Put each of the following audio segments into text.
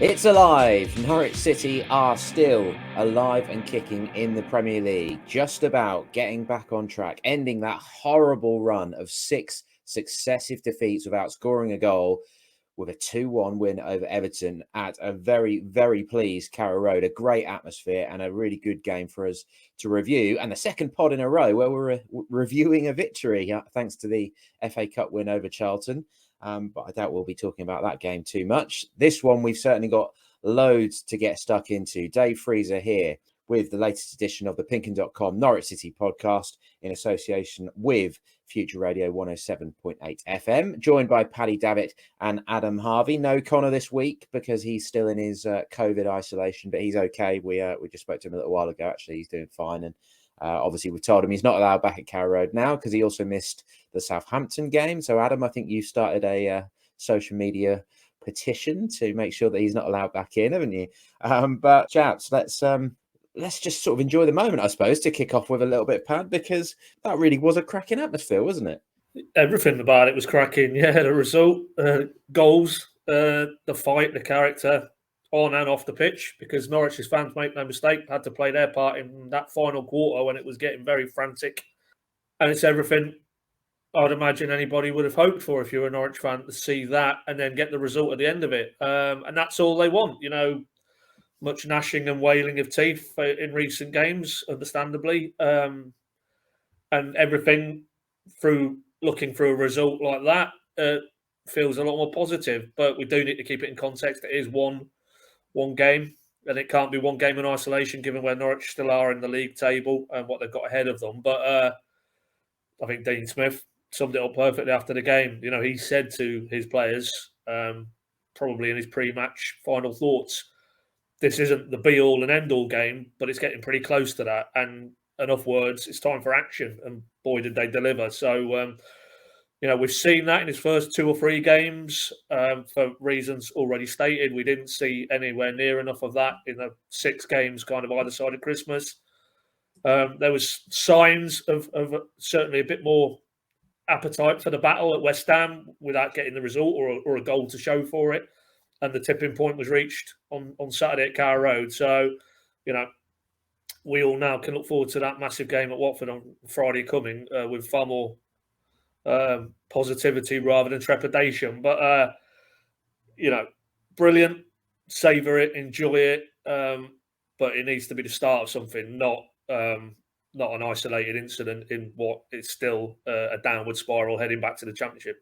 It's alive. Norwich City are still alive and kicking in the Premier League, just about getting back on track, ending that horrible run of 6 successive defeats without scoring a goal with a 2-1 win over Everton at a very, very pleased Carrow Road. A great atmosphere and a really good game for us to review. And the second pod in a row where we're reviewing a victory, thanks to the FA Cup win over Charlton. But I doubt we'll be talking about that game too much. This one, we've certainly got loads to get stuck into. Dave Freezer here with the latest edition of the PinkUn Norwich City Podcast in association with Future Radio 107.8 FM, joined by Paddy, Davitt and Adam Harvey. No Connor this week because he's still in his COVID isolation, but he's okay. We just spoke to him a little while ago. Actually, he's doing fine. And obviously, we've told him he's not allowed back at Carrow Road now because he also missed the Southampton game. So, Adam, I think you started a social media petition to make sure that he's not allowed back in, haven't you? But, chaps, let's just sort of enjoy the moment, I suppose, to kick off with a little bit, Pad, because that really was a cracking atmosphere, wasn't it? Everything about it was cracking. Yeah, the result, goals, the fight, the character, on and off the pitch, because Norwich's fans, make no mistake, had to play their part in that final quarter when it was getting very frantic. And it's everything I'd imagine anybody would have hoped for if you're a Norwich fan, to see that and then get the result at the end of it. And that's all they want, you know. Much gnashing and wailing of teeth in recent games, understandably. And everything looking through a result like that feels a lot more positive. But we do need to keep it in context. It is one game, and it can't be one game in isolation, given where Norwich still are in the league table and what they've got ahead of them. But I think Dean Smith summed it up perfectly after the game. You know, he said to his players, probably in his pre-match final thoughts, this isn't the be-all and end-all game, but it's getting pretty close to that. And enough words, it's time for action. And boy, did they deliver. So, we've seen that in his first 2 or 3 games for reasons already stated. We didn't see anywhere near enough of that in the 6 games kind of either side of Christmas. There was signs of certainly a bit more appetite for the battle at West Ham without getting the result or a goal to show for it. And the tipping point was reached on Saturday at Carrow Road. So, we all now can look forward to that massive game at Watford on Friday coming with far more positivity rather than trepidation. But, brilliant. Savour it, enjoy it. But it needs to be the start of something, not an isolated incident in what is still a downward spiral heading back to the Championship.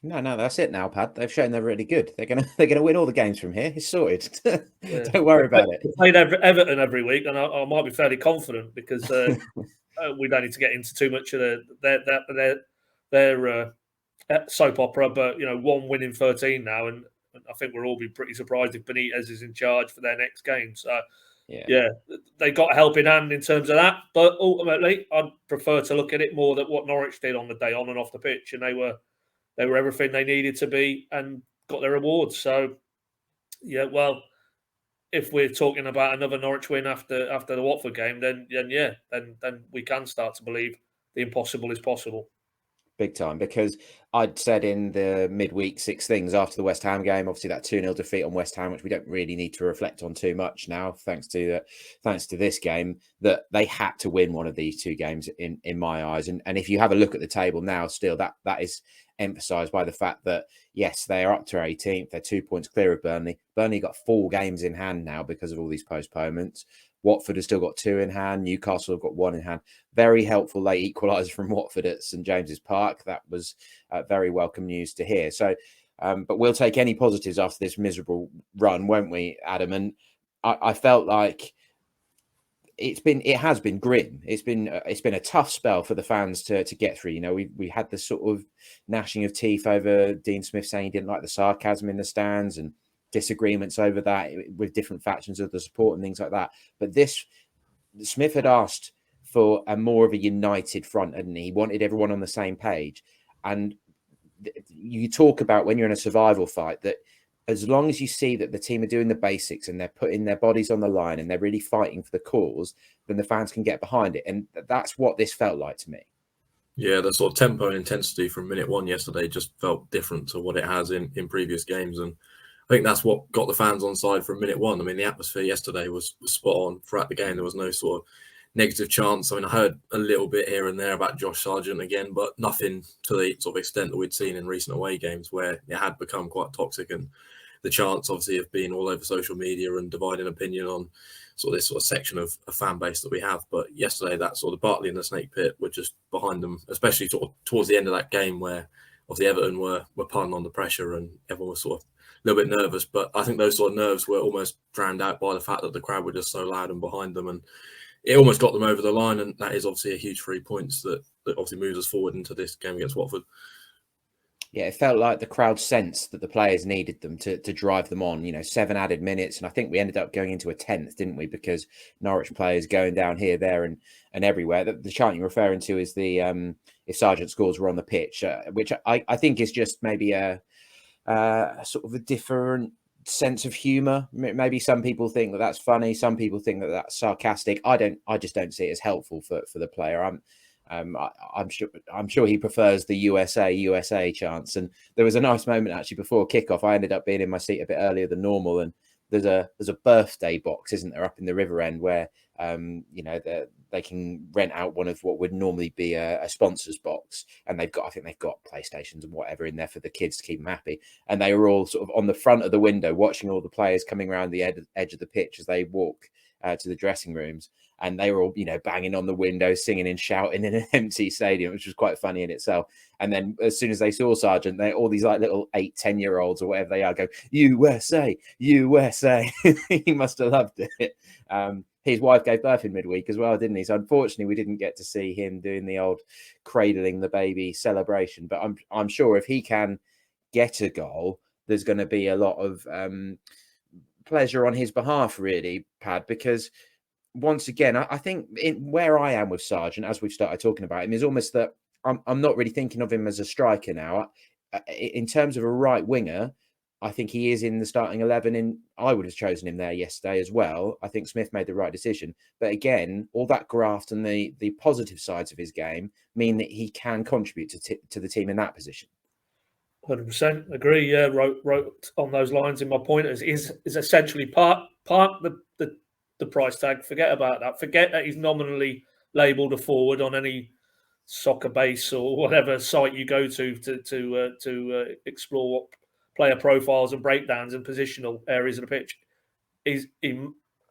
No, that's it now, Pad. They've shown they're really good. They're gonna win all the games from here. It's sorted. Don't worry about it. They played Everton every week, and I might be fairly confident because we don't need to get into too much of their soap opera. But 1 win in 13 now, and I think we'll all be pretty surprised if Benitez is in charge for their next game. So yeah, they got a helping hand in terms of that. But ultimately, I'd prefer to look at it more than what Norwich did on the day, on and off the pitch, and they were everything they needed to be and got their rewards. So, well, if we're talking about another Norwich win after the Watford game, then we can start to believe the impossible is possible. Big time, because I'd said in the midweek 6 things after the West Ham game, obviously that 2-0 defeat on West Ham, which we don't really need to reflect on too much now, thanks to this game, that they had to win one of these 2 games in my eyes. And if you have a look at the table now, still that is emphasised by the fact that, yes, they are up to 18th. They're 2 points clear of Burnley. Burnley got 4 games in hand now because of all these postponements. Watford has still got 2 in hand. Newcastle have got 1 in hand. Very helpful late equaliser from Watford at St James's Park. That was very welcome news to hear. So, but we'll take any positives after this miserable run, won't we, Adam? And I felt like it has been grim. It's been a tough spell for the fans to get through. We had this sort of gnashing of teeth over Dean Smith saying he didn't like the sarcasm in the stands and disagreements over that with different factions of the support and things like that. But Smith had asked for a more of a united front, hadn't he? He wanted everyone on the same page. And you talk about when you're in a survival fight that as long as you see that the team are doing the basics and they're putting their bodies on the line and they're really fighting for the cause, then the fans can get behind it. And that's what this felt like to me. Yeah, the sort of tempo and intensity from minute 1 yesterday just felt different to what it has in previous games. And I think that's what got the fans on side from minute one. I mean, the atmosphere yesterday was spot on throughout the game. There was no sort of negative chants. I mean, I heard a little bit here and there about Josh Sargent again, but nothing to the sort of extent that we'd seen in recent away games where it had become quite toxic. And the chants obviously have been all over social media and dividing opinion on sort of this sort of section of a fan base that we have. But yesterday, that sort of Bartley and the Snake Pit were just behind them, especially sort of towards the end of that game where obviously Everton were piling on the pressure and everyone was sort of a little bit nervous. But I think those sort of nerves were almost drowned out by the fact that the crowd were just so loud and behind them. And it almost got them over the line. And that is obviously a huge 3 points that obviously moves us forward into this game against Watford. Yeah, it felt like the crowd sensed that the players needed them to drive them on. 7 added minutes, and I think we ended up going into a 10th, didn't we? Because Norwich players going down here, there, and everywhere. The chant you're referring to is the if Sargent scores were on the pitch, which I think is just maybe a sort of a different sense of humour. Maybe some people think that that's funny, some people think that that's sarcastic. I just don't see it as helpful for the player. I'm sure he prefers the USA chants. And there was a nice moment actually before kickoff. I ended up being in my seat a bit earlier than normal, and there's a birthday box, isn't there, up in the river end where they can rent out one of what would normally be a sponsor's box, and I think they've got PlayStations and whatever in there for the kids to keep them happy. And they were all sort of on the front of the window watching all the players coming around the edge of the pitch as they walk to the dressing rooms. And they were all, banging on the window, singing and shouting in an empty stadium, which was quite funny in itself. And then as soon as they saw Sargent, all these like little 8-10-year-olds or whatever they are go, USA, USA. He must have loved it. His wife gave birth in midweek as well, didn't he? So unfortunately, we didn't get to see him doing the old cradling the baby celebration. But I'm sure if he can get a goal, there's going to be a lot of pleasure on his behalf, really, Pad, because once again, I think where I am with Sargent, as we've started talking about him, is almost that I'm not really thinking of him as a striker now. In terms of a right winger, I think he is in the starting 11. I would have chosen him there yesterday as well. I think Smith made the right decision. But again, all that graft and the positive sides of his game mean that he can contribute to the team in that position. 100% agree. Yeah, wrote on those lines in my point is essentially part the price tag. Forget about that. Forget that he's nominally labelled a forward on any soccer base or whatever site you go to explore what player profiles and breakdowns and positional areas of the pitch. He's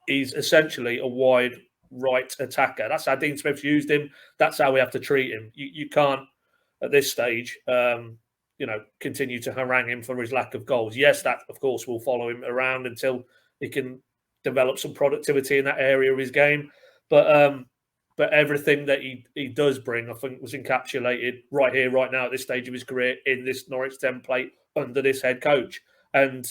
essentially a wide right attacker. That's how Dean Smith's used him. That's how we have to treat him. You can't at this stage, continue to harangue him for his lack of goals. Yes, that of course will follow him around until he can develop some productivity in that area of his game, but everything that he does bring, I think, was encapsulated right here, right now, at this stage of his career in this Norwich template under this head coach. And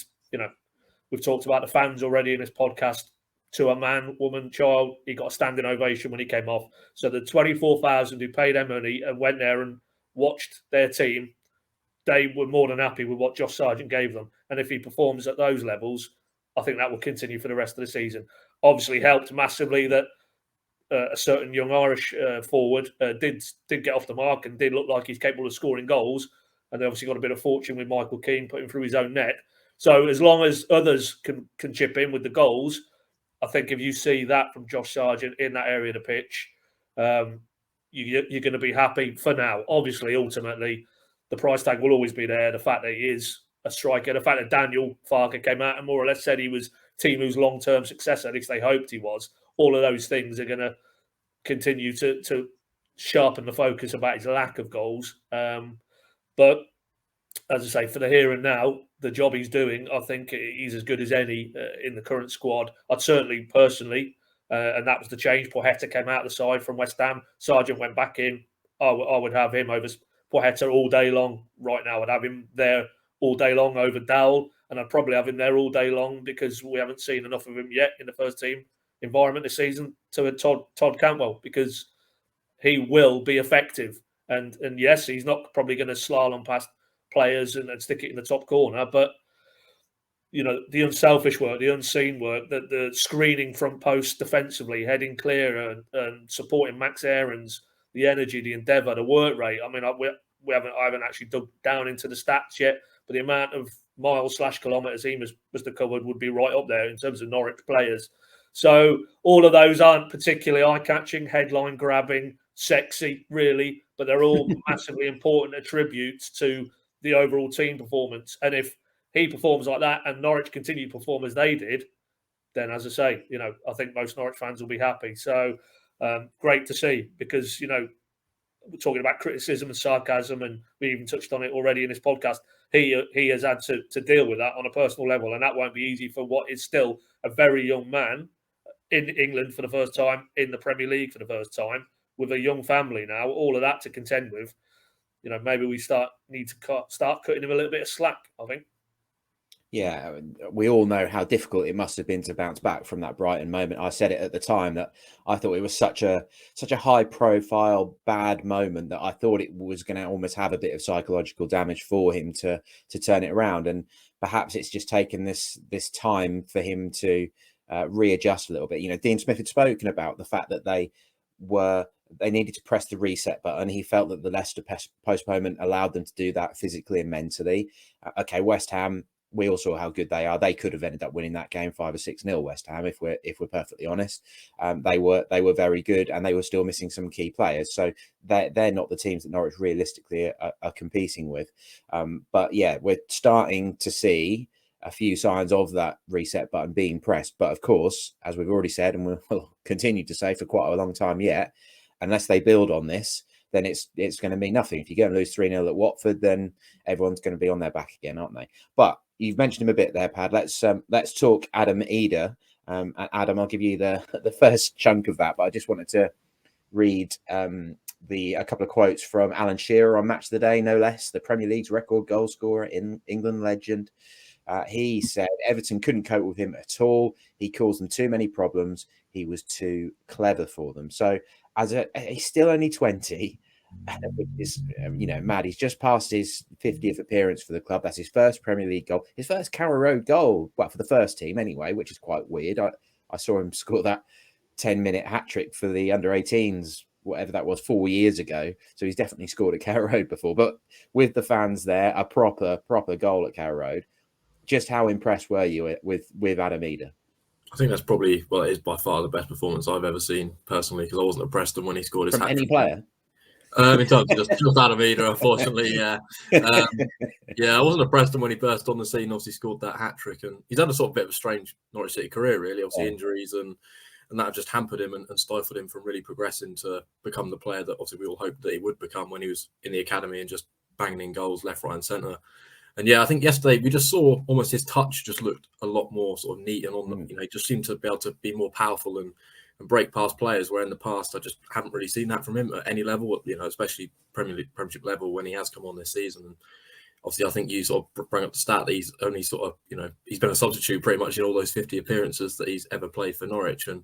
we've talked about the fans already in this podcast. To a man, woman, child, he got a standing ovation when he came off. So the 24,000 who paid their money and went there and watched their team, they were more than happy with what Josh Sargent gave them. And if he performs at those levels, I think that will continue for the rest of the season. Obviously helped massively that a certain young Irish forward did get off the mark and did look like he's capable of scoring goals. And they obviously got a bit of fortune with Michael Keane putting through his own net. So as long as others can chip in with the goals, I think if you see that from Josh Sargent in that area of the pitch, you're going to be happy for now. Obviously, ultimately, the price tag will always be there. The fact that he is a striker, the fact that Daniel Farke came out and more or less said he was Timu's long-term successor, at least they hoped he was, all of those things are going to continue to sharpen the focus about his lack of goals. But as I say, for the here and now, the job he's doing, I think he's as good as any in the current squad. I'd certainly, personally, and that was the change. Pochetta came out of the side from West Ham. Sargent went back in. I would have him over Pochetta all day long. Right now, I'd have him there all day long over Dowell, and I'd probably have him there all day long because we haven't seen enough of him yet in the first team environment this season to Todd Cantwell, because he will be effective. And yes, he's not probably going to slalom past players and stick it in the top corner, but the unselfish work, the unseen work, the screening front post defensively, heading clear and supporting Max Aarons, the energy, the endeavour, the work rate. I mean, I haven't actually dug down into the stats yet, but the amount of miles/kilometres he must have covered would be right up there in terms of Norwich players. So all of those aren't particularly eye-catching, headline-grabbing, sexy, really, but they're all massively important attributes to the overall team performance. And if he performs like that and Norwich continue to perform as they did, then, as I say, I think most Norwich fans will be happy. So great to see, because, we're talking about criticism and sarcasm, and we even touched on it already in this podcast. He has had to deal with that on a personal level, and that won't be easy for what is still a very young man in England for the first time, in the Premier League for the first time, with a young family now, all of that to contend with. Maybe we need to start cutting him a little bit of slack, I think. Yeah, we all know how difficult it must have been to bounce back from that Brighton moment. I said it at the time that I thought it was such a high-profile bad moment that I thought it was going to almost have a bit of psychological damage for him to turn it around. And perhaps it's just taken this time for him to readjust a little bit. Dean Smith had spoken about the fact that they needed to press the reset button. He felt that the Leicester postponement allowed them to do that physically and mentally. Okay, West Ham, we all saw how good they are. They could have ended up winning that game 5 or 6-0. West Ham, if we're perfectly honest, they were very good, and they were still missing some key players. So they're not the teams that Norwich realistically are competing with. But yeah, we're starting to see a few signs of that reset button being pressed. But of course, as we've already said, and we'll continue to say for quite a long time yet, unless they build on this, then it's going to mean nothing. If you go and lose 3-0 at Watford, then everyone's going to be on their back again, aren't they? But you've mentioned him a bit there, Pad. Let's talk Adam Idah. Adam, I'll give you the first chunk of that, but I just wanted to read a couple of quotes from Alan Shearer on Match of the Day, no less, the Premier League's record goal scorer, in England legend. He said Everton couldn't cope with him at all. He caused them too many problems. He was too clever for them. So he's still only 20, which is, mad. He's just passed his 50th appearance for the club. That's his first Premier League goal, his first Carrow Road goal. Well, for the first team anyway, which is quite weird. I saw him score that 10-minute hat-trick for the under-18s, whatever that was, 4 years ago. So he's definitely scored at Carrow Road before. But with the fans there, a proper goal at Carrow Road. Just how impressed were you with Adam Idah? I think that's probably, it is by far the best performance I've ever seen personally, because I wasn't impressed when he scored his From hat-trick. Any player? In terms of just Adam Idah, unfortunately, yeah. I wasn't impressed when he burst on the scene, obviously scored that hat-trick. And he's had a sort of bit of a strange Norwich City career, really. Obviously injuries and that have just hampered him and stifled him from really progressing to become the player that obviously we all hoped that he would become when he was in the academy and just banging in goals left, right and centre. And yeah, I think yesterday we just saw almost his touch just looked a lot more sort of neat and on them. He just seemed to be able to be more powerful and break past players, where in the past I just haven't really seen that from him at any level, especially Premiership level when he has come on this season. And obviously I think you sort of bring up the stat that he's only sort of, he's been a substitute pretty much in all those 50 appearances that he's ever played for Norwich. And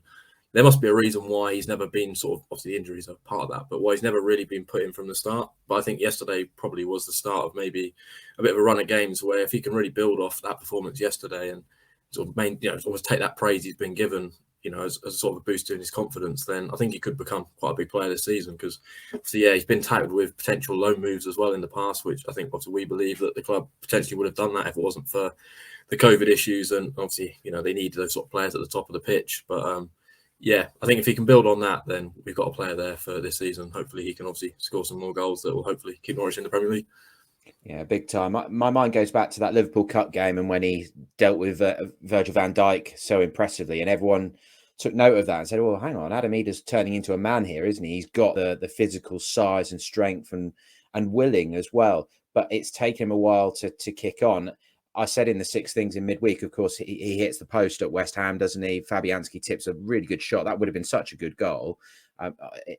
there must be a reason why he's never been obviously injuries are part of that, but why he's never really been put in from the start. But I think yesterday probably was the start of maybe a bit of a run of games where if he can really build off that performance yesterday and sort of almost take that praise he's been given, as sort of a boost in his confidence, then I think he could become quite a big player this season. Because he's been tagged with potential loan moves as well in the past, which I think obviously we believe that the club potentially would have done that if it wasn't for the COVID issues. And obviously, they need those sort of players at the top of the pitch. But I think if he can build on that, then we've got a player there for this season. Hopefully he can obviously score some more goals that will hopefully keep Norwich in the Premier League. Yeah, big time. My mind goes back to that Liverpool Cup game and when he dealt with Virgil van Dijk so impressively, and everyone took note of that and said, well, hang on, Adam Idah's turning into a man here, isn't he? He's got the physical size and strength and willing as well. But it's taken him a while to kick on. I said in the 6 things in midweek, of course, he hits the post at West Ham, doesn't he? Fabianski tips a really good shot. That would have been such a good goal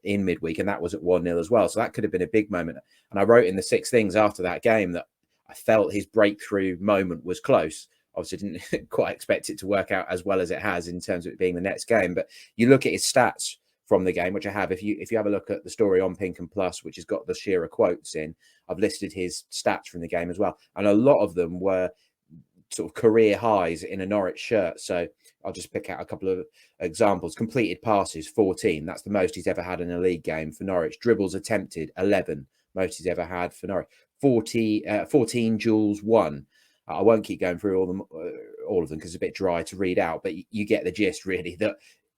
in midweek, and that was at 1-0 as well. So that could have been a big moment. And I wrote in the 6 things after that game that I felt his breakthrough moment was close. Obviously, didn't quite expect it to work out as well as it has in terms of it being the next game. But you look at his stats from the game, which I have. If you have a look at the story on PinkUn Plus, which has got the Shearer quotes in, I've listed his stats from the game as well. And a lot of them were sort of career highs in a Norwich shirt. So I'll just pick out a couple of examples. Completed passes, 14. That's the most he's ever had in a league game for Norwich. Dribbles attempted, 11. Most he's ever had for Norwich. 14 duels won. I won't keep going through all of them because it's a bit dry to read out, but you get the gist really, that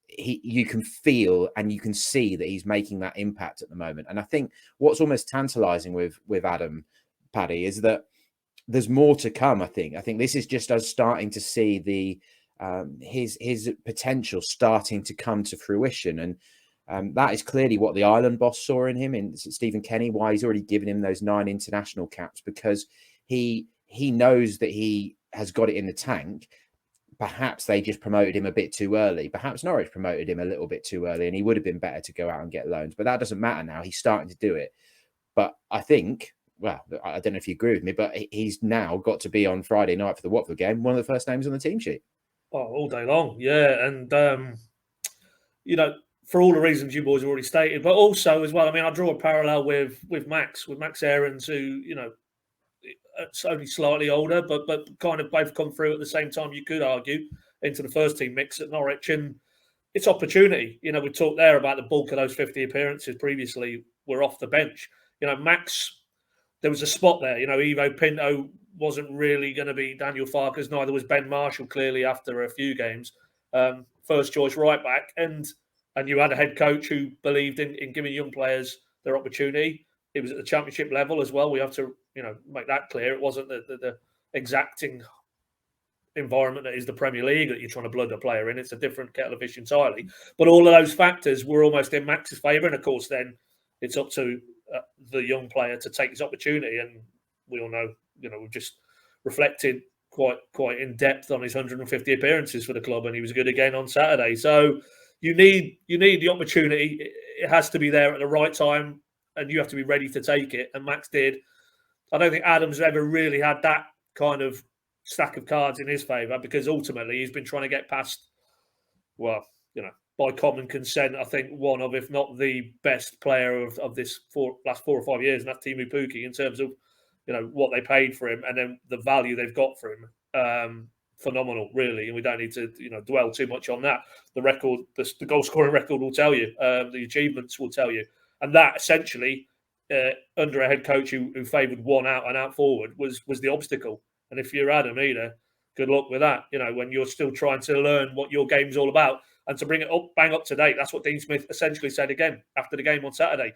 you can feel and you can see that he's making that impact at the moment. And I think what's almost tantalizing with Adam, Paddy, is that there's more to come. I think this is just us starting to see the his potential starting to come to fruition, and that is clearly what the Ireland boss saw in him, in Stephen Kenny, why he's already given him those 9 international caps, because he knows that he has got it in the tank. Perhaps they just promoted him a bit too early. Perhaps Norwich promoted him a little bit too early, and he would have been better to go out and get loans. But that doesn't matter now. He's starting to do it. But I think, well, I don't know if you agree with me, but he's now got to be on Friday night for the Watford game, one of the first names on the team sheet. Oh, all day long, yeah. And, for all the reasons you boys have already stated, but also as well, I mean, I draw a parallel with Max Aarons, who, it's only slightly older, but kind of both come through at the same time, you could argue, into the first team mix at Norwich. And it's opportunity. We talked there about the bulk of those 50 appearances previously were off the bench. Max, there was a spot there. Ivo Pinto wasn't really going to be Daniel Farkas, neither was Ben Marshall, clearly, after a few games. First choice right back. And you had a head coach who believed in giving young players their opportunity. It was at the championship level as well. We have to, make that clear. It wasn't the exacting environment that is the Premier League that you're trying to blood a player in. It's a different kettle of fish entirely. But all of those factors were almost in Max's favour. And of course, then it's up to the young player to take his opportunity. And we all know, we've just reflected quite in depth on his 150 appearances for the club, and he was good again on Saturday. So you need the opportunity. It has to be there at the right time, and you have to be ready to take it. And Max did. I don't think Adam's ever really had that kind of stack of cards in his favour, because ultimately he's been trying to get past, by common consent, I think one of, if not the best player of this last 4 or 5 years, and that's Teemu Pukki, in terms of, what they paid for him and then the value they've got for him. Phenomenal, really, and we don't need to, dwell too much on that. The record, the goal scoring record will tell you, the achievements will tell you, and that essentially, under a head coach who favoured one out and out forward, was the obstacle. And if you're Adam Idah, good luck with that. When you're still trying to learn what your game's all about, and to bring it bang up to date. That's what Dean Smith essentially said again after the game on Saturday.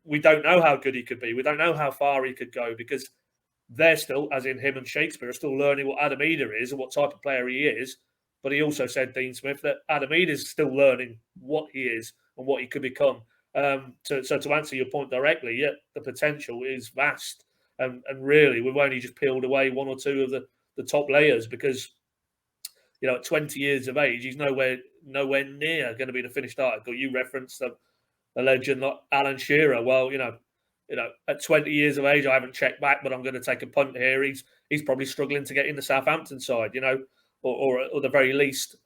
We don't know how good he could be. We don't know how far he could go, because they're still, as in him and Shakespeare, are still learning what Adam Idah is and what type of player he is. But he also said, Dean Smith, that Adam Idah is still learning what he is and what he could become. So to answer your point directly, yeah, the potential is vast. And really, we've only just peeled away 1 or 2 of the top layers, because, at 20 years of age, he's nowhere near going to be the finished article. You referenced the legend Alan Shearer. Well, at 20 years of age, I haven't checked back, but I'm going to take a punt here. He's probably struggling to get in the Southampton side, or at the very least,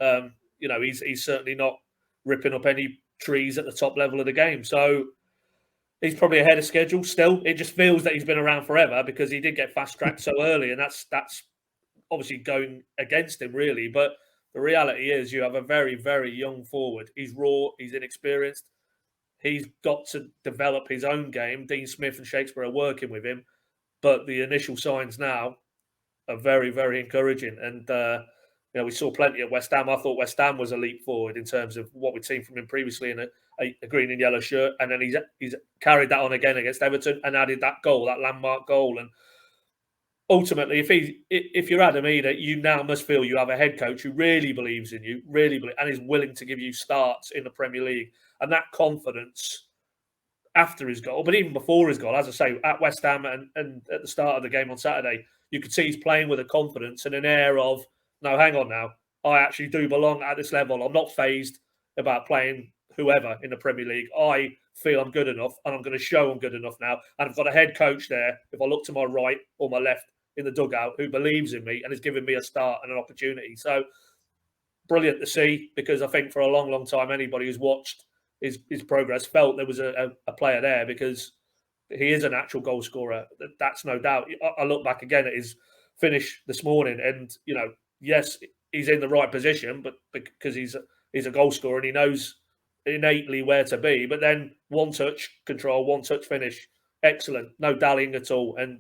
he's certainly not ripping up any trees at the top level of the game. So he's probably ahead of schedule still. It just feels that he's been around forever, because he did get fast-tracked so early, and that's obviously going against him, really. But the reality is you have a very, very young forward. He's raw. He's inexperienced. He's got to develop his own game. Dean Smith and Shakespeare are working with him, but the initial signs now are very, very encouraging. And we saw plenty at West Ham. I thought West Ham was a leap forward in terms of what we'd seen from him previously in a green and yellow shirt, and then he's carried that on again against Everton and added that goal, that landmark goal. And ultimately, if you're Adam Idah, you now must feel you have a head coach who really believes in you, and is willing to give you starts in the Premier League. And that confidence after his goal, but even before his goal, as I say, at West Ham and at the start of the game on Saturday, you could see he's playing with a confidence and an air of, no, hang on now, I actually do belong at this level. I'm not fazed about playing whoever in the Premier League. I feel I'm good enough, and I'm going to show I'm good enough now. And I've got a head coach there, if I look to my right or my left in the dugout, who believes in me and is giving me a start and an opportunity. So brilliant to see, because I think for a long, long time, anybody who's watched his progress felt there was a player there, because he is an actual goal scorer. That's no doubt. I look back again at his finish this morning, and yes, he's in the right position, but because he's a goal scorer and he knows innately where to be. But then one touch control, one touch finish, excellent, no dallying at all. And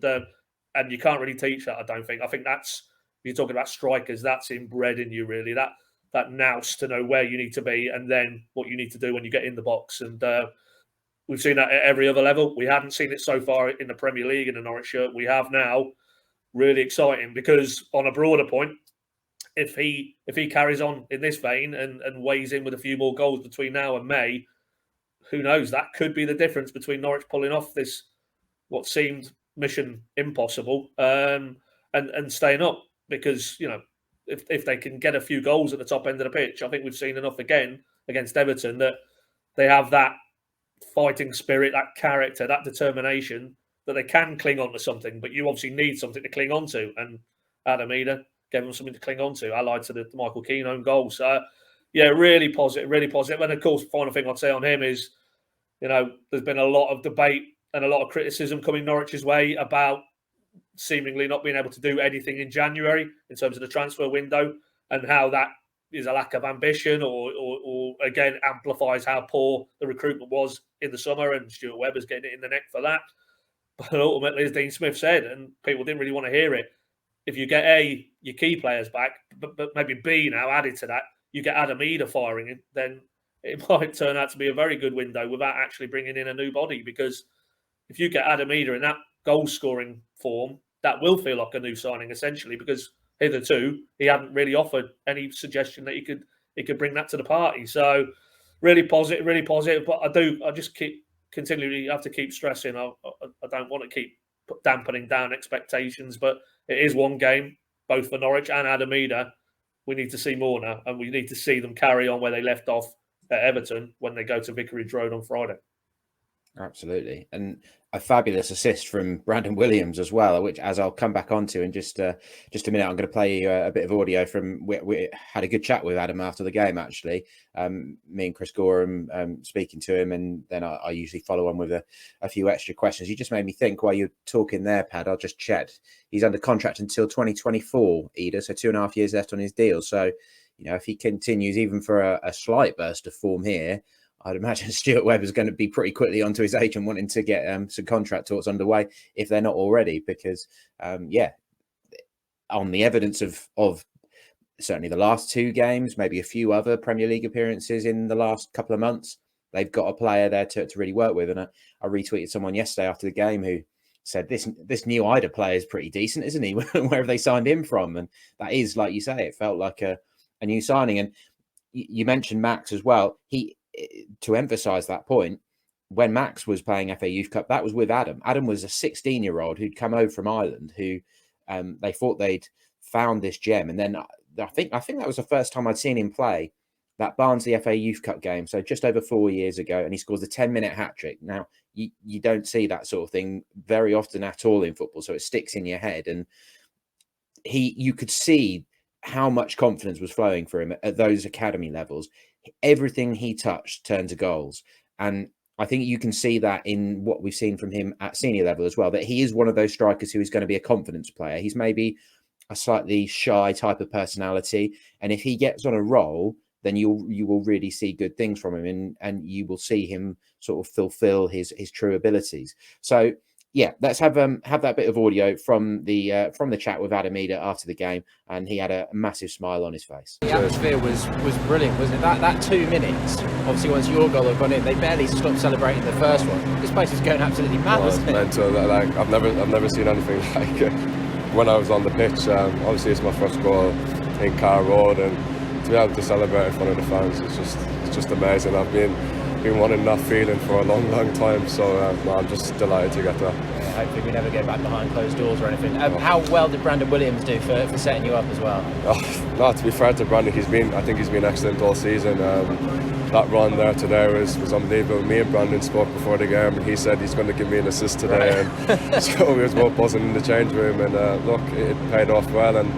And you can't really teach that, I don't think. I think that's, if you're talking about strikers, that's inbred in you, really. That nous to know where you need to be and then what you need to do when you get in the box. And we've seen that at every other level. We hadn't seen it so far in the Premier League in the Norwich shirt. We have now. Really exciting, because on a broader point, if he carries on in this vein and weighs in with a few more goals between now and May, who knows? That could be the difference between Norwich pulling off this, what seemed mission impossible, and staying up. Because, you know, if they can get a few goals at the top end of the pitch, I think we've seen enough again against Everton that they have that fighting spirit, that character, that determination, that they can cling on to something. But you obviously need something to cling on to. And Adam Idah gave them something to cling on to, allied to the Michael Keane own goal. So, yeah, really positive, really positive. And, of course, the final thing I'd say on him is, you know, there's been a lot of debate and a lot of criticism coming Norwich's way about seemingly not being able to do anything in January in terms of the transfer window, and how that is a lack of ambition or again, amplifies how poor the recruitment was in the summer, and Stuart Webber's getting it in the neck for that. But ultimately, as Dean Smith said, and people didn't really want to hear it, if you get your key players back, but maybe B now added to that, you get Adam Idah firing in, then it might turn out to be a very good window without actually bringing in a new body. Because if you get Adam Idah in that goal-scoring form, that will feel like a new signing, essentially, because hitherto he hadn't really offered any suggestion that he could bring that to the party. So really positive. But I just continually have to keep stressing. I don't want to keep dampening down expectations, but it is one game, both for Norwich and Adam Idah. We need to see more now, and we need to see them carry on where they left off at Everton when they go to Vicarage Road on Friday. Absolutely. And a fabulous assist from Brandon Williams as well, which, as I'll come back onto in just a minute, I'm going to play you a bit of audio from, we had a good chat with Adam after the game, actually. Me and Chris Gorham speaking to him, and then I usually follow on with a few extra questions. You just made me think while you're talking there, Pad, I'll just check. He's under contract until 2024, Idah, so 2.5 years left on his deal. So, you know, if he continues even for a slight burst of form here, I'd imagine Stuart Webber's going to be pretty quickly onto his agent wanting to get some contract talks underway, if they're not already, because, on the evidence of certainly the last 2 games, maybe a few other Premier League appearances in the last couple of months, they've got a player there to really work with. And I retweeted someone yesterday after the game who said, this new Idah player is pretty decent, isn't he? Where have they signed him from? And that is, like you say, it felt like a new signing. And you mentioned Max as well. To emphasise that point, when Max was playing FA Youth Cup, that was with Adam. Adam was a 16-year-old who'd come over from Ireland, who they thought they'd found this gem. And then I think that was the first time I'd seen him play that Barnsley FA Youth Cup game, so just over 4 years ago, and he scores a 10-minute hat-trick. Now, you don't see that sort of thing very often at all in football, so it sticks in your head. And you could see how much confidence was flowing for him at those academy levels. Everything he touched turned to goals. And I think you can see that in what we've seen from him at senior level as well, that he is one of those strikers who is going to be a confidence player. He's maybe a slightly shy type of personality. And if he gets on a roll, then you will really see good things from him, and you will see him sort of fulfill his true abilities. So, yeah, let's have that bit of audio from the chat with Adam Idah after the game, and he had a massive smile on his face. The atmosphere was brilliant, wasn't it? That 2 minutes, obviously once your goal had gone in, they barely stopped celebrating the first one. This place was going absolutely mad, wasn't it? Mental. Like, I've never seen anything like it. When I was on the pitch, obviously it's my first goal in Carrow Road, and to be able to celebrate in front of the fans, it's just amazing. I've been wanting that feeling for a long time, so I'm just delighted to get that. Yeah, hopefully we never go back behind closed doors or anything. How well did Brandon Williams do for setting you up as well? No, to be fair to Brandon, I think he's been excellent all season. That run there today was unbelievable. Me and Brandon spoke before the game, and he said he's going to give me an assist today, right. And so we was both buzzing in the change room, and look, it paid off well, and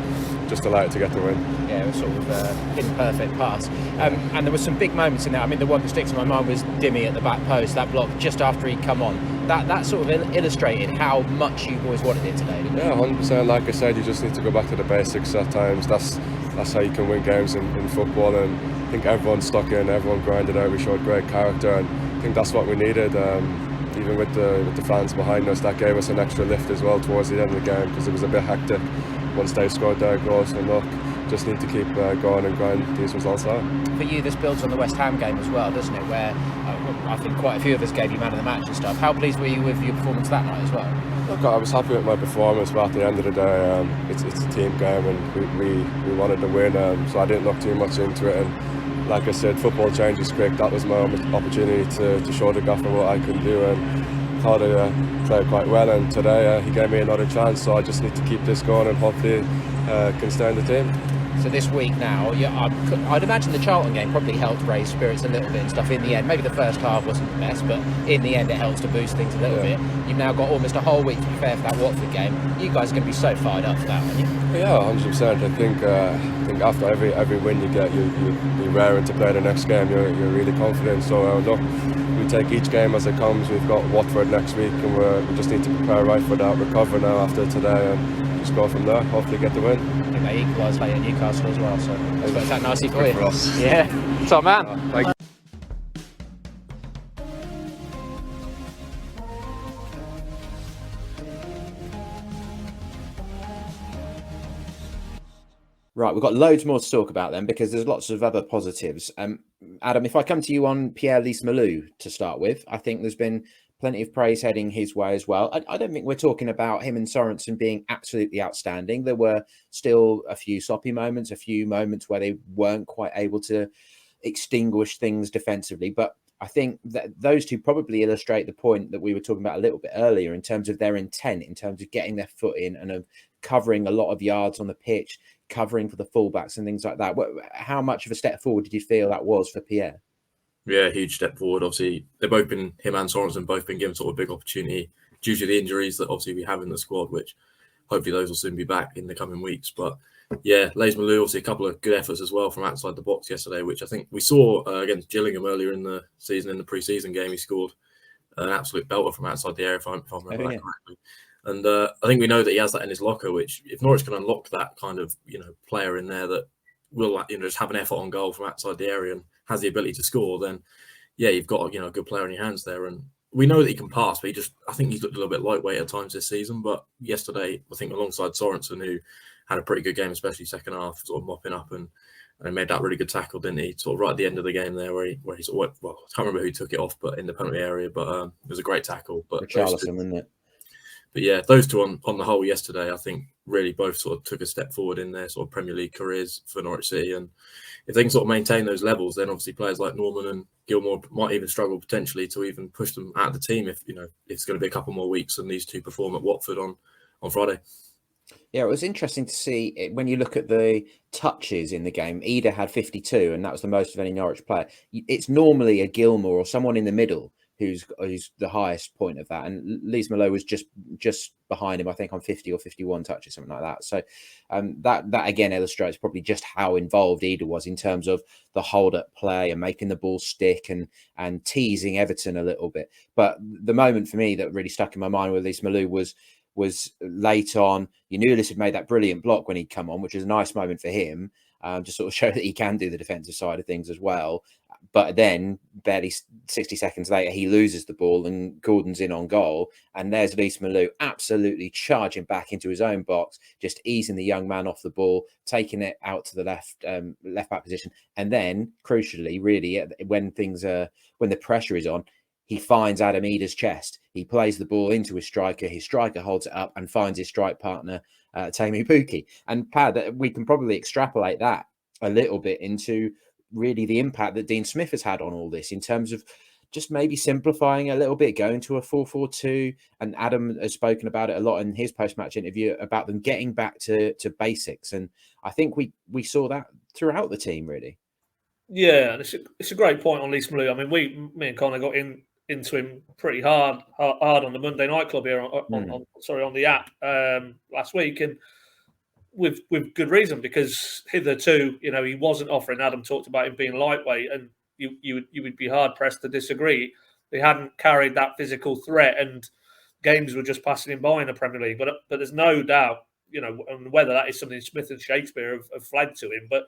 just delighted to get the win. Yeah, it was sort of hit perfect pass. And there were some big moments in there. I mean, the one that sticks in my mind was Dimmy at the back post, that block just after he'd come on. That sort of illustrated how much you boys wanted it today, didn't it? Yeah, 100%. Like I said, you just need to go back to the basics at times. That's how you can win games in football, and I think everyone stuck in, everyone grinded out, we showed great character, and I think that's what we needed. even with the fans behind us, that gave us an extra lift as well towards the end of the game, because it was a bit hectic once they scored their goal. So look, just need to keep going and grind these results out. For you, this builds on the West Ham game as well, doesn't it? Where I think quite a few of us gave you man of the match and stuff. How pleased were you with your performance that night as well? Look, I was happy with my performance, but at the end of the day, it's a team game and we wanted to win, so I didn't look too much into it. And like I said, football changes quick. That was my opportunity to show the gaffer what I can do, and thought I played quite well. And today he gave me another chance, so I just need to keep this going and hopefully can stay in the team. So this week now, I'd imagine the Charlton game probably helped raise spirits a little bit and stuff in the end. Maybe the first half wasn't the best, but in the end it helps to boost things a little bit. You've now got almost a whole week to prepare for that Watford game. You guys are going to be so fired up for that, aren't you? Yeah, 100%. I think after every win you get, you're raring to play the next game. You're really confident. So look, we take each game as it comes. We've got Watford next week, and we just need to prepare right for that, recover now after today, and just go from there. Hopefully get the win. I think they equalised late at Newcastle as well, so that's worked out nicely for you. For us. Yeah, top man. Thank you. Right, we've got loads more to talk about then, because there's lots of other positives. Adam, if I come to you on Pierre Lees-Melou to start with, I think there's been plenty of praise heading his way as well. I don't think we're talking about him and Sorensen being absolutely outstanding. There were still a few sloppy moments, a few moments where they weren't quite able to extinguish things defensively. But I think that those two probably illustrate the point that we were talking about a little bit earlier in terms of their intent, in terms of getting their foot in and of covering a lot of yards on the pitch, covering for the fullbacks and things like that. How much of a step forward did you feel that was for Pierre? Yeah, huge step forward. Obviously, they've both been, him and Sorensen, both been given sort of a big opportunity due to the injuries that obviously we have in the squad, which hopefully those will soon be back in the coming weeks. But yeah, Lees-Melou, obviously a couple of good efforts as well from outside the box yesterday, which I think we saw against Gillingham earlier in the season, in the pre-season game. He scored an absolute belter from outside the area, if I remember that correctly. And I think we know that he has that in his locker, which if Norwich can unlock that kind of, player in there that will, just have an effort on goal from outside the area and has the ability to score, then yeah, you've got a good player in your hands there. And we know that he can pass, but I think he's looked a little bit lightweight at times this season. But yesterday, I think alongside Sorensen, who had a pretty good game, especially second half, sort of mopping up and made that really good tackle, didn't he? Sort of right at the end of the game there, where he sort of, I can't remember who took it off, but in the penalty area. But it was a great tackle. But Richarlison, wasn't it? But yeah, those two on the whole yesterday, I think really both sort of took a step forward in their sort of Premier League careers for Norwich City. And if they can sort of maintain those levels, then obviously players like Norman and Gilmore might even struggle potentially to even push them out of the team if, it's going to be a couple more weeks and these two perform at Watford on Friday. Yeah, it was interesting to see when you look at the touches in the game. Idah had 52, and that was the most of any Norwich player. It's normally a Gilmore or someone in the middle who's the highest point of that, and Lees-Melou was just behind him, I think, on 50 or 51 touches, something like that. So that again illustrates probably just how involved Idah was in terms of the hold-up play and making the ball stick and teasing Everton a little bit. But the moment for me that really stuck in my mind with Lees-Melou was late on. Yanulis had made that brilliant block when he'd come on, which was a nice moment for him, to sort of show that he can do the defensive side of things as well. But then barely 60 seconds later, he loses the ball and Gordon's in on goal. And there's Lees-Melou absolutely charging back into his own box, just easing the young man off the ball, taking it out to the left back position. And then, crucially, really, when the pressure is on, he finds Adam Idah's chest. He plays the ball into his striker holds it up and finds his strike partner, Tammy Pukki. And Pad, we can probably extrapolate that a little bit into really the impact that Dean Smith has had on all this in terms of just maybe simplifying a little bit, going to a 4-4-2. And Adam has spoken about it a lot in his post-match interview about them getting back to basics. And I think we saw that throughout the team, really. Yeah, and it's a great point on Lees-Melou. I mean, me and Connor got into him pretty hard on the Monday Night Club here on the app last week, and with good reason, because hitherto, he wasn't offering. Adam talked about him being lightweight, and you would be hard pressed to disagree. He hadn't carried that physical threat, and games were just passing him by in the Premier League. But there's no doubt, and whether that is something Smith and Shakespeare have flagged to him, but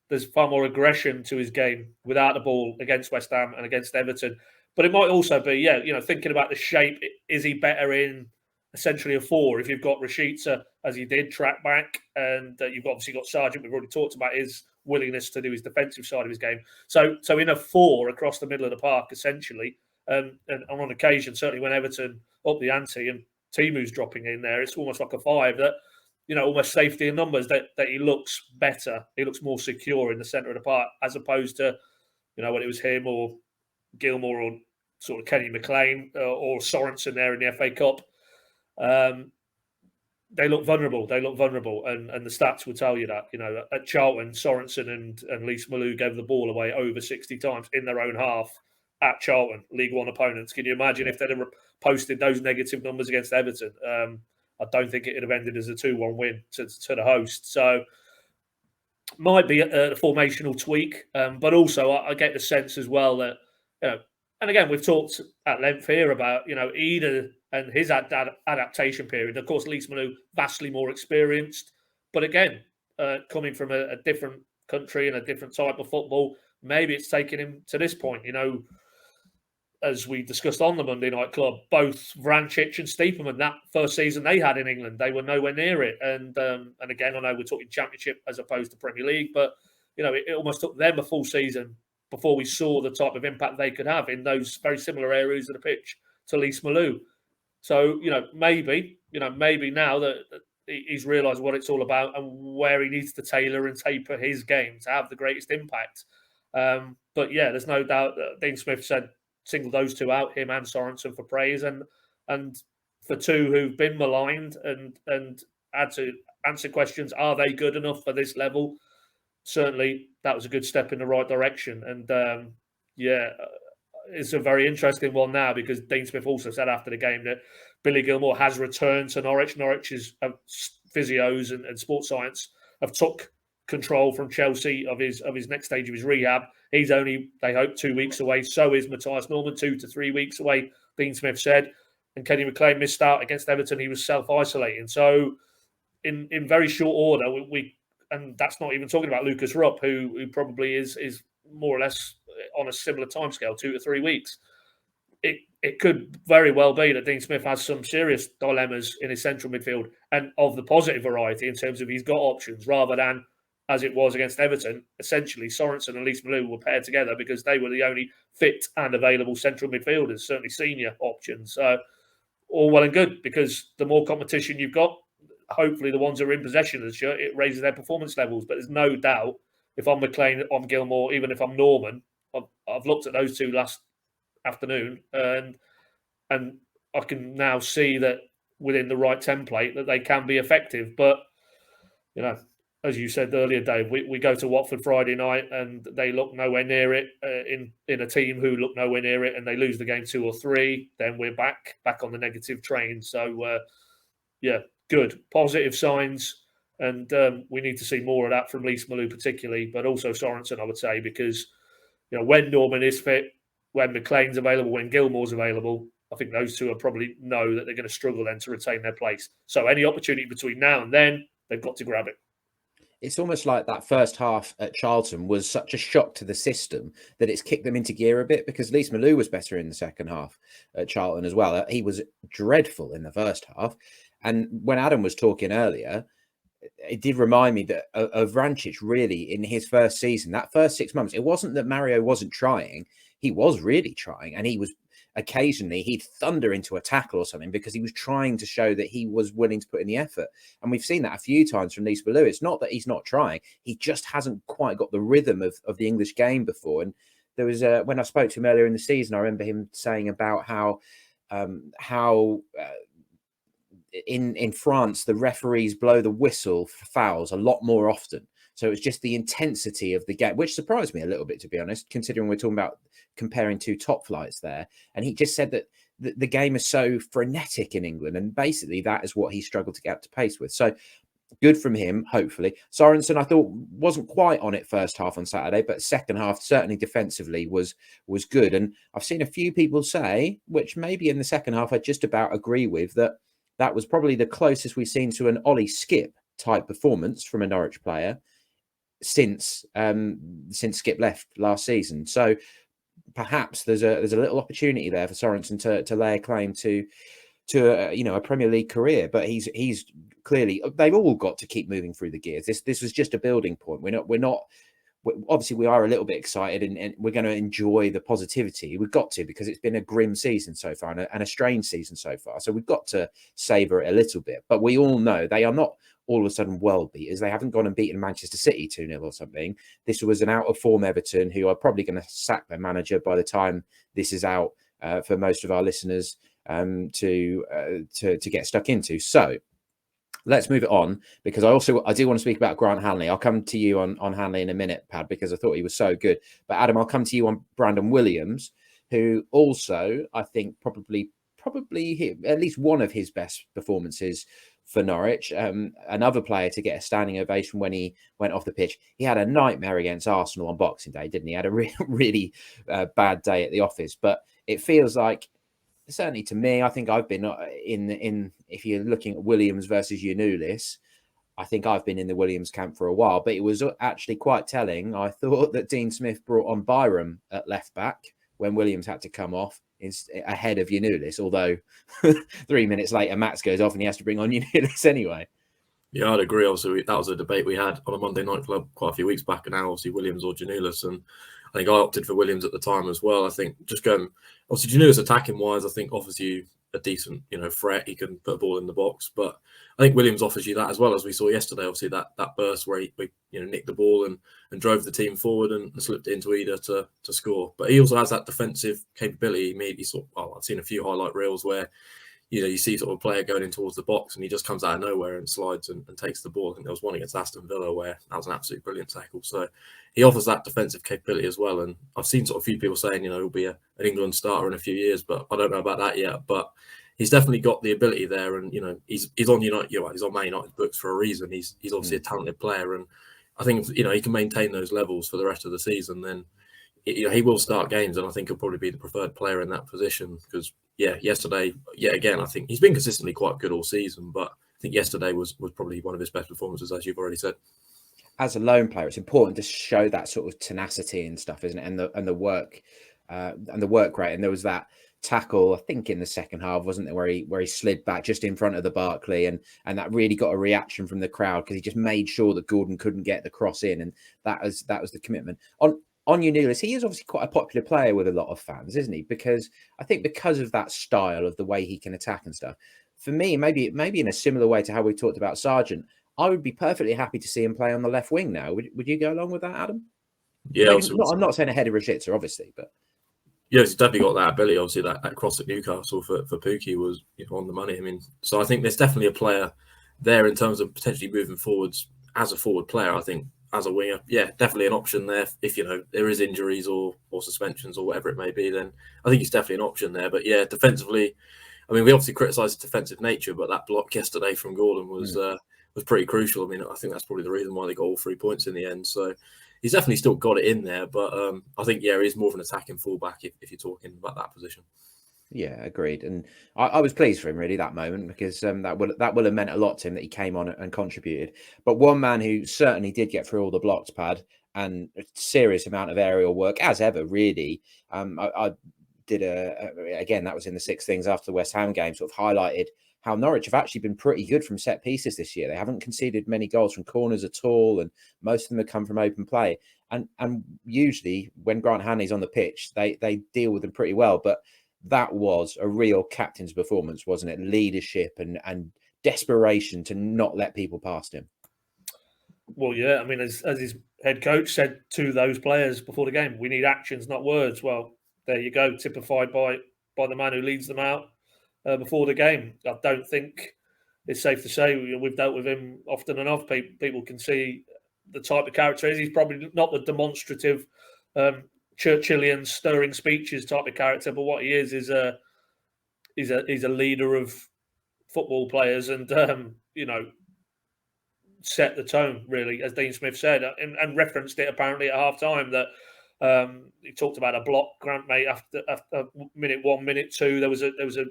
there's far more aggression to his game without the ball against West Ham and against Everton. But it might also be, thinking about the shape, is he better in essentially a 4 if you've got Rashica, as he did, track back, and you've obviously got Sargent. We've already talked about his willingness to do his defensive side of his game. So in a 4 across the middle of the park, essentially, and on occasion, certainly when Everton up the ante and Timu's dropping in there, it's almost like a 5 that, almost safety in numbers, that he looks better. He looks more secure in the centre of the park, as opposed to, when it was him or Gilmour or sort of Kenny McLean or Sorensen there in the FA Cup. They look vulnerable. And the stats will tell you that. At Charlton, Sorensen and Lees-Melou gave the ball away over 60 times in their own half at Charlton, League One opponents. Can you imagine if they'd have posted those negative numbers against Everton? I don't think it would have ended as a 2-1 win to the host. So might be a formational tweak, but also I get the sense as well that, and again, we've talked at length here about, Idah and his adaptation period. Of course, Lees-Melou, vastly more experienced. But again, coming from a different country and a different type of football, maybe it's taken him to this point. As we discussed on the Monday Night Club, both Vrancic and Stiepermann, that first season they had in England, they were nowhere near it. And again, I know we're talking Championship as opposed to Premier League, but, it almost took them a full season before we saw the type of impact they could have in those very similar areas of the pitch to Lees-Melou. So, maybe now that he's realised what it's all about and where he needs to tailor and taper his game to have the greatest impact. But yeah, there's no doubt that Dean Smith said single those two out, him and Sorensen, for praise, and for two who've been maligned and had to answer questions, are they good enough for this level? Certainly, that was a good step in the right direction. And it's a very interesting one now, because Dean Smith also said after the game that Billy Gilmour has returned to Norwich. Norwich's physios and sports science have took control from Chelsea of his next stage of his rehab. He's only, they hope, 2 weeks away. So is Matthias Norman, 2 to 3 weeks away, Dean Smith said. And Kenny McLean missed out against Everton. He was self-isolating. So in very short order, we and that's not even talking about Lucas Rupp, who probably is more or less on a similar timescale, 2 to 3 weeks. It could very well be that Dean Smith has some serious dilemmas in his central midfield, and of the positive variety in terms of he's got options, rather than, as it was against Everton, essentially Sorensen and Lees-Melou were paired together because they were the only fit and available central midfielders, certainly senior options. So all well and good, because the more competition you've got, hopefully the ones who are in possession of the shirt, it raises their performance levels. But there's no doubt, if I'm McLean, I'm Gilmour, even if I'm Norman, I've looked at those two last afternoon, and I can now see that within the right template that they can be effective. But, as you said earlier, Dave, we go to Watford Friday night and they look nowhere near it, in a team who look nowhere near it, and they lose the game 2 or 3, then we're back on the negative train. So, good, positive signs, and we need to see more of that from Lees-Melou particularly, but also Sorensen, I would say, because when Norman is fit, when McLean's available, when Gilmour's available, I think those two will probably know that they're going to struggle then to retain their place. So any opportunity between now and then, they've got to grab it. It's almost like that first half at Charlton was such a shock to the system that it's kicked them into gear a bit, because Lees-Melou was better in the second half at Charlton as well. He was dreadful in the first half. And when Adam was talking earlier, it did remind me that of Vrancic really in his first season, that first 6 months. It wasn't that Mario wasn't trying. He was really trying, and he was occasionally he'd thunder into a tackle or something because he was trying to show that he was willing to put in the effort. And we've seen that a few times from Lees-Melou. It's not that he's not trying. He just hasn't quite got the rhythm of the English game before. And there was when I spoke to him earlier in the season, I remember him saying about how in France, the referees blow the whistle for fouls a lot more often. So it's just the intensity of the game, which surprised me a little bit, to be honest, considering we're talking about comparing two top flights there. And he just said that the game is so frenetic in England. And basically that is what he struggled to get up to pace with. So good from him, hopefully. Sorensen, I thought, wasn't quite on it first half on Saturday, but second half, certainly defensively, was good. And I've seen a few people say, which maybe in the second half I just about agree with, that was probably the closest we've seen to an Ollie Skip type performance from a Norwich player since Skip left last season. So perhaps there's a little opportunity there for Sorensen to lay a claim to a Premier League career. But he's clearly, they've all got to keep moving through the gears. This was just a building point. We're not obviously we are a little bit excited and we're going to enjoy the positivity. We've got to, because it's been a grim season so far and a strange season so far. So we've got to savour it a little bit. But we all know they are not all of a sudden world beaters. They haven't gone and beaten Manchester City 2-0 or something. This was an out of form Everton who are probably going to sack their manager by the time this is out for most of our listeners to get stuck into. So let's move it on, because I do want to speak about Grant Hanley. I'll come to you on Hanley in a minute, Pad, because I thought he was so good. But Adam, I'll come to you on Brandon Williams, who also I think probably at least one of his best performances for Norwich. Another player to get a standing ovation when he went off the pitch. He had a nightmare against Arsenal on Boxing Day, didn't he? He had a really bad day at the office. But it feels like, certainly to me, I think I've been in if you're looking at Williams versus Giannoulis, I think I've been in the Williams camp for a while. But it was actually quite telling. I thought that Dean Smith brought on Byram at left back when Williams had to come off ahead of Giannoulis, although 3 minutes later Max goes off and he has to bring on Giannoulis anyway. Yeah, I'd agree. Obviously, that was a debate we had on a Monday Night Club quite a few weeks back, and now obviously Williams or Giannoulis, and I think I opted for Williams at the time as well. I think just going, obviously Giannoulis attacking wise, I think offers you a decent, threat. He can put a ball in the box, but I think Williams offers you that as well, as we saw yesterday. Obviously that burst where he nicked the ball and drove the team forward and slipped it into Idah to score. But he also has that defensive capability. Maybe I've seen a few highlight reels where you see sort of a player going in towards the box and he just comes out of nowhere and slides and takes the ball. I think there was one against Aston Villa where that was an absolutely brilliant tackle. So he offers that defensive capability as well. And I've seen sort of a few people saying, he'll be an England starter in a few years, but I don't know about that yet. But he's definitely got the ability there. And, he's on United, he's on Man United's books for a reason. He's obviously a talented player. And I think, he can maintain those levels for the rest of the season, then he will start games, and I think he'll probably be the preferred player in that position because, yesterday, again, I think he's been consistently quite good all season, but I think yesterday was probably one of his best performances, as you've already said. As a lone player, it's important to show that sort of tenacity and stuff, isn't it? And the work rate. And there was that tackle, I think, in the second half, wasn't there, where he slid back just in front of the Barkley, and that really got a reaction from the crowd because he just made sure that Gordon couldn't get the cross in, and that was the commitment. On Giannoulis, he is obviously quite a popular player with a lot of fans, isn't he? Because I think because of that style of the way he can attack and stuff. For me, maybe in a similar way to how we talked about Sargent, I would be perfectly happy to see him play on the left wing now. Would you go along with that, Adam? Yeah, I'm not saying ahead of Rashica, obviously, but yeah, he's definitely got that ability. Obviously, that cross at Newcastle for Pukki was on the money. I mean, so I think there's definitely a player there in terms of potentially moving forwards as a forward player. I think as a winger, definitely an option there. If there is injuries or suspensions or whatever it may be, then I think he's definitely an option there. But defensively, I mean, we obviously criticised his defensive nature, but that block yesterday from Gordon was pretty crucial. I mean, I think that's probably the reason why they got all 3 points in the end. So he's definitely still got it in there, but I think he's more of an attacking fullback if you're talking about that position. Yeah, agreed. And I was pleased for him really that moment because that will have meant a lot to him that he came on and contributed. But one man who certainly did get through all the blocks, Pad, and a serious amount of aerial work as ever. Really, I did again. That was in the six things after the West Ham game. Sort of highlighted how Norwich have actually been pretty good from set pieces this year. They haven't conceded many goals from corners at all, and most of them have come from open play. And usually when Grant Hanley's on the pitch, they deal with them pretty well. But that was a real captain's performance, wasn't it? Leadership and desperation to not let people past him. Well, yeah, I mean, as his head coach said to those players before the game, we need actions, not words. Well, there you go, typified by the man who leads them out before the game. I don't think it's safe to say we've dealt with him often enough. People can see the type of character he is. He's probably not the demonstrative Churchillian stirring speeches type of character, but what he is a leader of football players and set the tone, really, as Dean Smith said, and referenced it apparently at half time that he talked about a block, Grant, mate, after minute 1, minute 2, there was a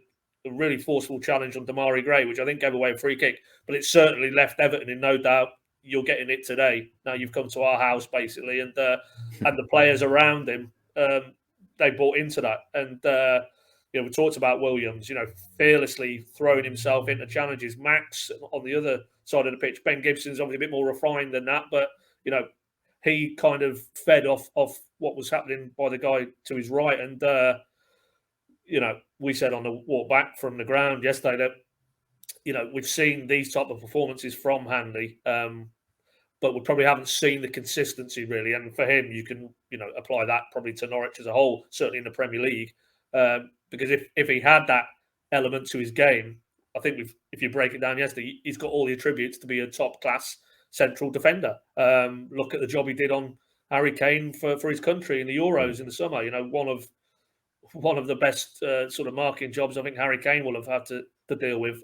really forceful challenge on Damari Gray, which I think gave away a free kick, but it certainly left Everton in no doubt. You're getting it today. Now you've come to our house, basically, and the players around him they bought into that. And we talked about Williams, fearlessly throwing himself into challenges. Max on the other side of the pitch. Ben Gibson's obviously a bit more refined than that, but he kind of fed off what was happening by the guy to his right. And we said on the walk back from the ground yesterday that we've seen these type of performances from Hanley, but we probably haven't seen the consistency really. And for him, you can apply that probably to Norwich as a whole, certainly in the Premier League, because if he had that element to his game, I think if you break it down yesterday, he's got all the attributes to be a top class central defender. Look at the job he did on Harry Kane for his country in the Euros in the summer. One of the best sort of marking jobs I think Harry Kane will have had to deal with.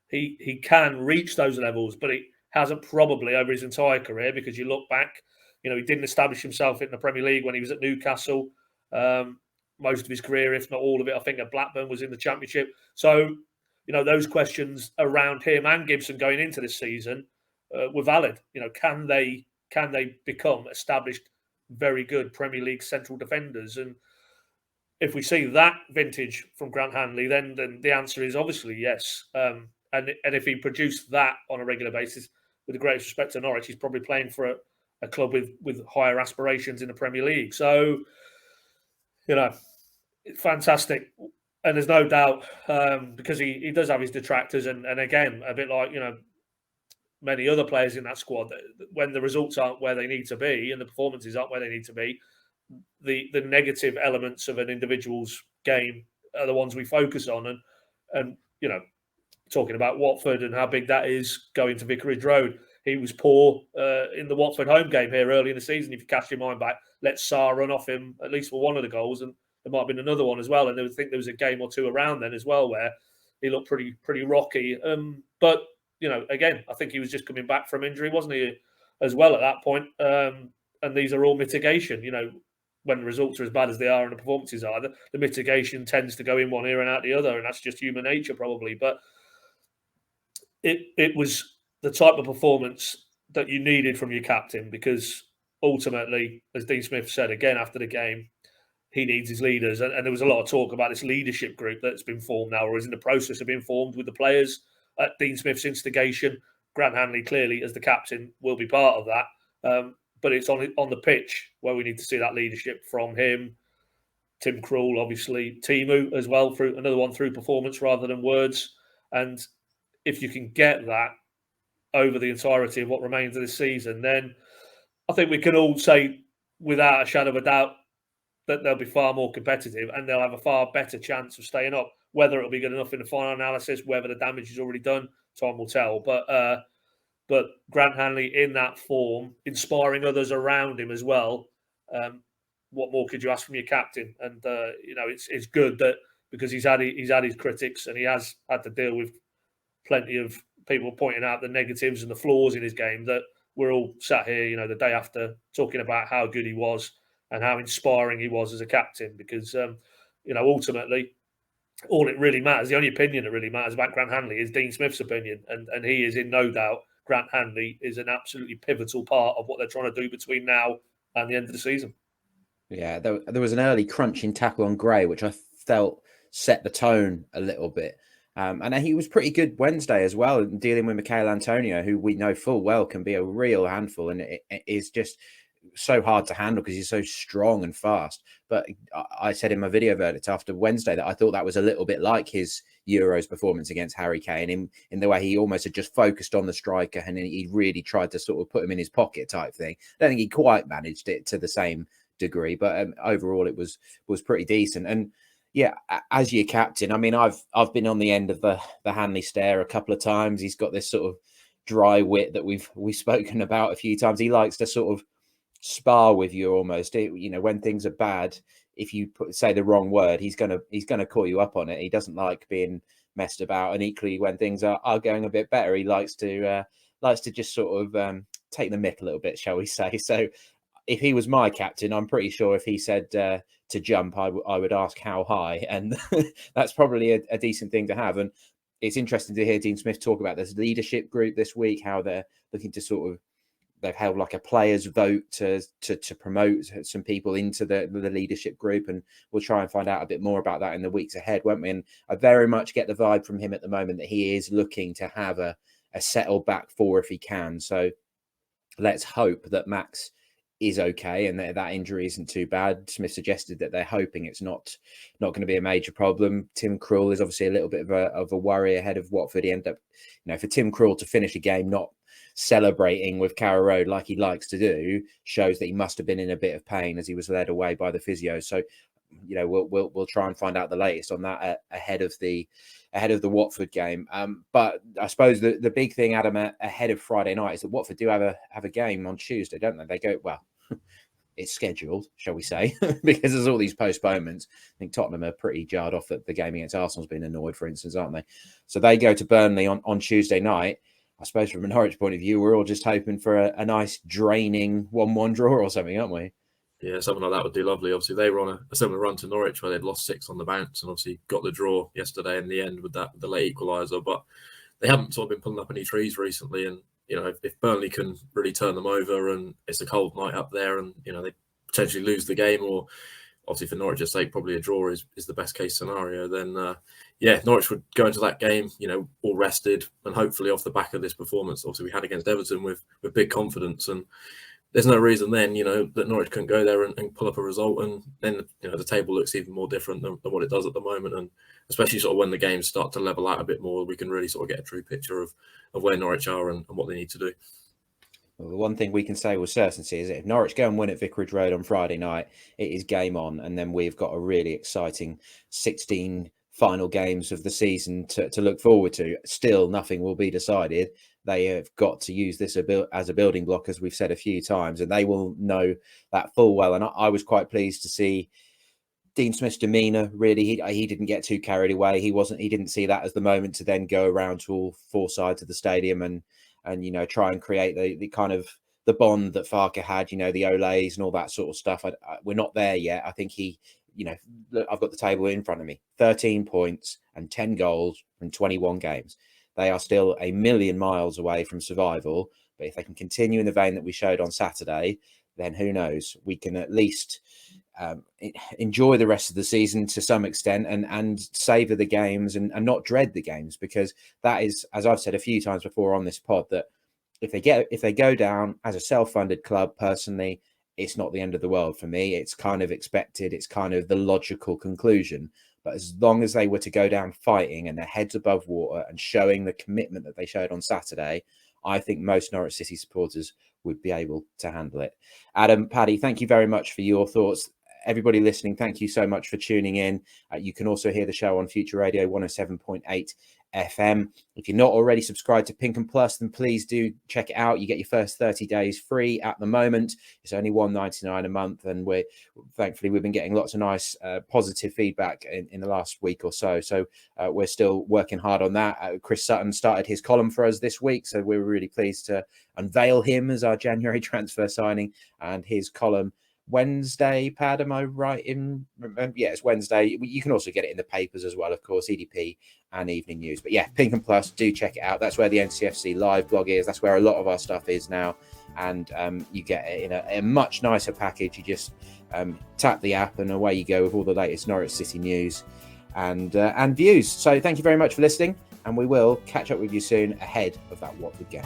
He can reach those levels, but he hasn't probably over his entire career, because you look back, he didn't establish himself in the Premier League when he was at Newcastle. Most of his career, if not all of it, I think at Blackburn was in the Championship. So, those questions around him and Gibson going into this season were valid. Can they become established, very good Premier League central defenders? And if we see that vintage from Grant Hanley, then the answer is obviously yes. And if he produced that on a regular basis, with the greatest respect to Norwich, he's probably playing for a club with higher aspirations in the Premier League. So, it's fantastic. And there's no doubt, because he does have his detractors. And again, a bit like, many other players in that squad, when the results aren't where they need to be and the performances aren't where they need to be, the negative elements of an individual's game are the ones we focus on. And talking about Watford and how big that is going to Vicarage Road, he was poor in the Watford home game here early in the season. If you cast your mind back, let Sarr run off him at least for one of the goals, and there might have been another one as well. And I think there was a game or two around then as well where he looked pretty rocky. But again, I think he was just coming back from injury, wasn't he, as well at that point? And these are all mitigation. When the results are as bad as they are and the performances are, the mitigation tends to go in one ear and out the other, and that's just human nature probably. But it was the type of performance that you needed from your captain, because ultimately, as Dean Smith said again after the game, he needs his leaders. And there was a lot of talk about this leadership group that's been formed now, or is in the process of being formed with the players at Dean Smith's instigation. Grant Hanley, clearly, as the captain, will be part of that. But it's on the pitch where we need to see that leadership from him. Tim Krul, obviously, Timu as well, through another one through performance rather than words. And if you can get that over the entirety of what remains of this season, then I think we can all say without a shadow of a doubt that they'll be far more competitive and they'll have a far better chance of staying up. Whether it'll be good enough in the final analysis, whether the damage is already done, time will tell. But Grant Hanley in that form, inspiring others around him as well. What more could you ask from your captain? And it's good that, because he's had his critics and he has had to deal with plenty of people pointing out the negatives and the flaws in his game, that we're all sat here, the day after, talking about how good he was and how inspiring he was as a captain. Because ultimately, all it really matters, the only opinion that really matters about Grant Hanley is Dean Smith's opinion, and he is in no doubt. Grant Hanley is an absolutely pivotal part of what they're trying to do between now and the end of the season. Yeah, there was an early crunching tackle on Gray, which I felt set the tone a little bit. And he was pretty good Wednesday as well, dealing with Michail Antonio, who we know full well can be a real handful, and it is just so hard to handle because he's so strong and fast. But I said in my video verdict after Wednesday that I thought that was a little bit like his Euros performance against Harry Kane in the way he almost had just focused on the striker and he really tried to sort of put him in his pocket type thing. I don't think he quite managed it to the same degree, but overall it was pretty decent. And yeah, as your captain, I mean, I've been on the end of the Hanley stare a couple of times. He's got this sort of dry wit that we've spoken about a few times. He likes to sort of spar with you almost. When things are bad, if you say the wrong word, he's gonna call you up on it. He doesn't like being messed about. And equally, when things are going a bit better, he likes to just sort of take the mick a little bit, shall we say? So if he was my captain, I'm pretty sure if he said to jump, I would ask how high, and that's probably a decent thing to have. And it's interesting to hear Dean Smith talk about this leadership group this week, how they're looking to sort of they've held like a players' vote to promote some people into the leadership group, and we'll try and find out a bit more about that in the weeks ahead, won't we? And I very much get the vibe from him at the moment that he is looking to have a settled back four if he can. So let's hope that Max is okay and that injury isn't too bad. Smith suggested that they're hoping it's not going to be a major problem. Tim Krul is obviously a little bit of a worry ahead of Watford. He ended up, for Tim Krul to finish a game not celebrating with Carrow Road like he likes to do shows that he must have been in a bit of pain as he was led away by the physio. So, we'll try and find out the latest on that ahead of the Watford game. But I suppose the big thing, Adam, ahead of Friday night is that Watford do have a game on Tuesday, don't they? They go, well, it's scheduled, shall we say, because there's all these postponements. I think Tottenham are pretty jarred off that the game against Arsenal's been annoyed, for instance, aren't they? So they go to Burnley on Tuesday night. I suppose from a Norwich point of view, we're all just hoping for a nice draining 1-1 draw or something, aren't we? Yeah, something like that would do lovely. Obviously, they were on a similar run to Norwich where they'd lost 6 on the bounce and obviously got the draw yesterday in the end with the late equaliser. But they haven't sort of been pulling up any trees recently. And, if Burnley can really turn them over and it's a cold night up there and, they potentially lose the game, or obviously for Norwich's sake, probably a draw is the best case scenario, then, Norwich would go into that game, all rested and hopefully off the back of this performance, obviously we had against Everton with big confidence. And there's no reason then, that Norwich couldn't go there and pull up a result. And then, the table looks even more different than what it does at the moment. And especially sort of when the games start to level out a bit more, we can really sort of get a true picture of where Norwich are and what they need to do. Well, the one thing we can say with certainty is that if Norwich go and win at Vicarage Road on Friday night, it is game on. And then we've got a really exciting 16 final games of the season to look forward to. Still, nothing will be decided. They have got to use this as a building block, as we've said a few times, and they will know that full well. And I was quite pleased to see Dean Smith's demeanour. Really, he didn't get too carried away. He didn't see that as the moment to then go around to all four sides of the stadium and try and create the kind of the bond that Farke had. The Olays and all that sort of stuff. We're not there yet. I think I've got the table in front of me. 13 points and 10 goals from 21 games. They are still a million miles away from survival, but if they can continue in the vein that we showed on Saturday, then who knows? We can at least enjoy the rest of the season to some extent and savour the games and not dread the games, because that is, as I've said a few times before on this pod, that if they go down as a self-funded club, personally, it's not the end of the world for me. It's kind of expected. It's kind of the logical conclusion. But as long as they were to go down fighting and their heads above water and showing the commitment that they showed on Saturday, I think most Norwich City supporters would be able to handle it. Adam, Paddy, thank you very much for your thoughts. Everybody listening, thank you so much for tuning in. You can also hear the show on Future Radio 107.8 FM. If you're not already subscribed to PinkUn Plus, then please do check it out. You get your first 30 days free at the moment. It's only $1.99 a month, and thankfully we've been getting lots of nice positive feedback in the last week or so. So we're still working hard on that. Chris Sutton started his column for us this week, so we're really pleased to unveil him as our January transfer signing, and his column Wednesday, Pad, am I right in? Yeah, it's Wednesday. You can also get it in the papers as well, of course, EDP and Evening News. But yeah, PinkUn Plus, do check it out. That's where the NCFC live blog is. That's where a lot of our stuff is now. And you get it in a much nicer package. You just tap the app and away you go with all the latest Norwich City news and views. So thank you very much for listening. And we will catch up with you soon ahead of that Watford game.